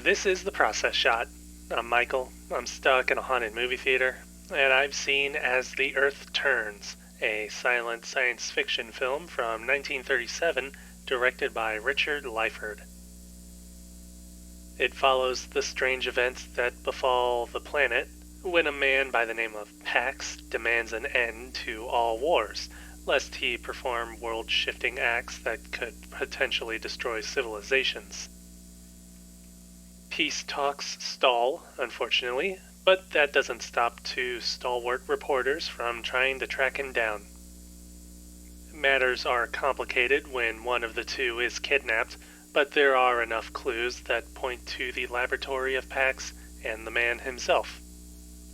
This is The Process Shot. I'm Michael. I'm stuck in a haunted movie theater, and I've seen As the Earth Turns, a silent science fiction film from 1937 directed by Richard Lyford. It follows the strange events that befall the planet when a man by the name of Pax demands an end to all wars, lest he perform world-shifting acts that could potentially destroy civilizations. Peace talks stall, unfortunately, but that doesn't stop two stalwart reporters from trying to track him down. Matters are complicated when one of the two is kidnapped, but there are enough clues that point to the laboratory of Pax and the man himself,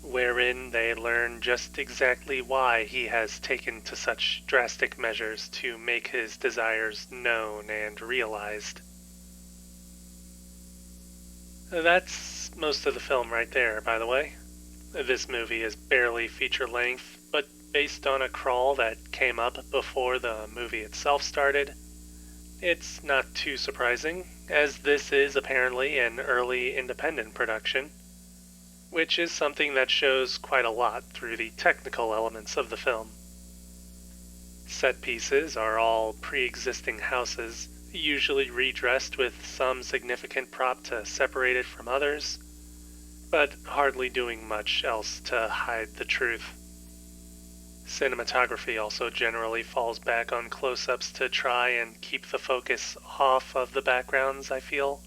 wherein they learn just exactly why he has taken to such drastic measures to make his desires known and realized. That's most of the film right there, by the way. This movie is barely feature-length, but based on a crawl that came up before the movie itself started, it's not too surprising, as this is apparently an early independent production, which is something that shows quite a lot through the technical elements of the film. Set pieces are all pre-existing houses, usually redressed with some significant prop to separate it from others, but hardly doing much else to hide the truth. Cinematography also generally falls back on close-ups to try and keep the focus off of the backgrounds, I feel,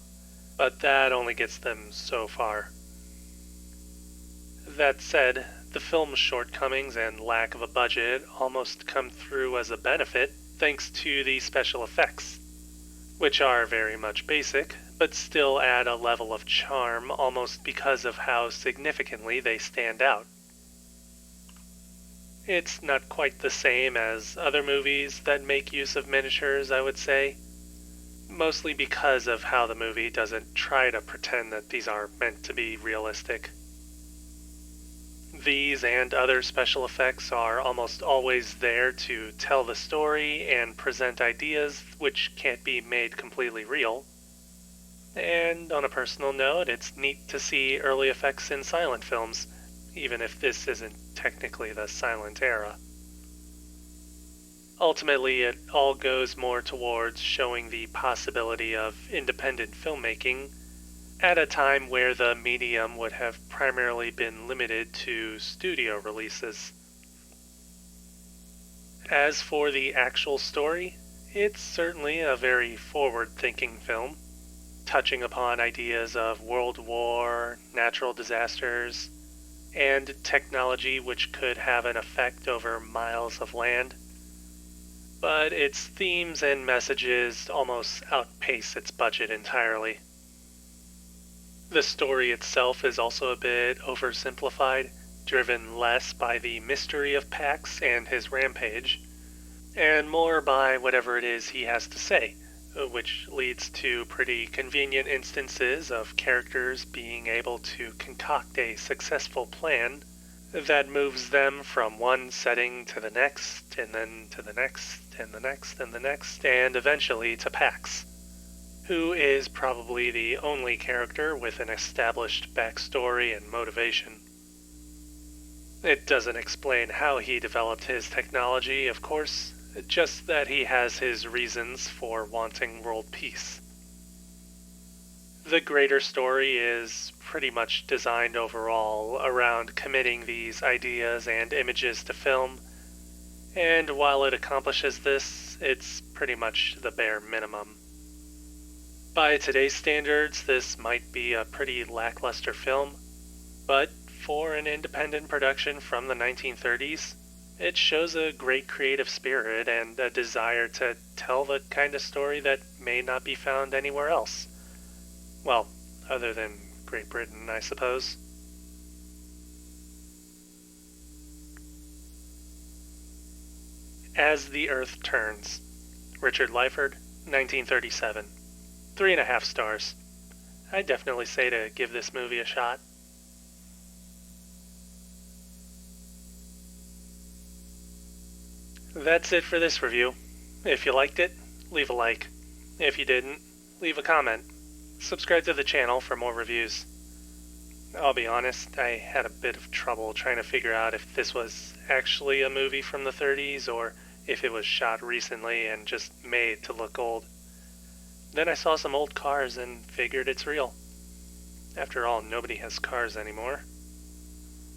but that only gets them so far. That said, the film's shortcomings and lack of a budget almost come through as a benefit thanks to the special effects, which are very much basic, but still add a level of charm almost because of how significantly they stand out. It's not quite the same as other movies that make use of miniatures, I would say, mostly because of how the movie doesn't try to pretend that these are meant to be realistic. These and other special effects are almost always there to tell the story and present ideas which can't be made completely real. And on a personal note, it's neat to see early effects in silent films, even if this isn't technically the silent era. Ultimately, it all goes more towards showing the possibility of independent filmmaking at a time where the medium would have primarily been limited to studio releases. As for the actual story, it's certainly a very forward-thinking film, touching upon ideas of World War, natural disasters, and technology which could have an effect over miles of land. But its themes and messages almost outpace its budget entirely. The story itself is also a bit oversimplified, driven less by the mystery of Pax and his rampage, and more by whatever it is he has to say, which leads to pretty convenient instances of characters being able to concoct a successful plan that moves them from one setting to the next, and then to the next, and the next, and the next, and eventually to Pax, who is probably the only character with an established backstory and motivation. It doesn't explain how he developed his technology, of course, just that he has his reasons for wanting world peace. The greater story is pretty much designed overall around committing these ideas and images to film, and while it accomplishes this, it's pretty much the bare minimum. By today's standards, this might be a pretty lackluster film, but for an independent production from the 1930s, it shows a great creative spirit and a desire to tell the kind of story that may not be found anywhere else. Well, other than Great Britain, I suppose. As the Earth Turns, Richard Lyford, 1937. 3.5 stars. I'd definitely say to give this movie a shot. That's it for this review. If you liked it, leave a like. If you didn't, leave a comment. Subscribe to the channel for more reviews. I'll be honest, I had a bit of trouble trying to figure out if this was actually a movie from the 30s or if it was shot recently and just made to look old. Then I saw some old cars and figured it's real. After all, nobody has cars anymore.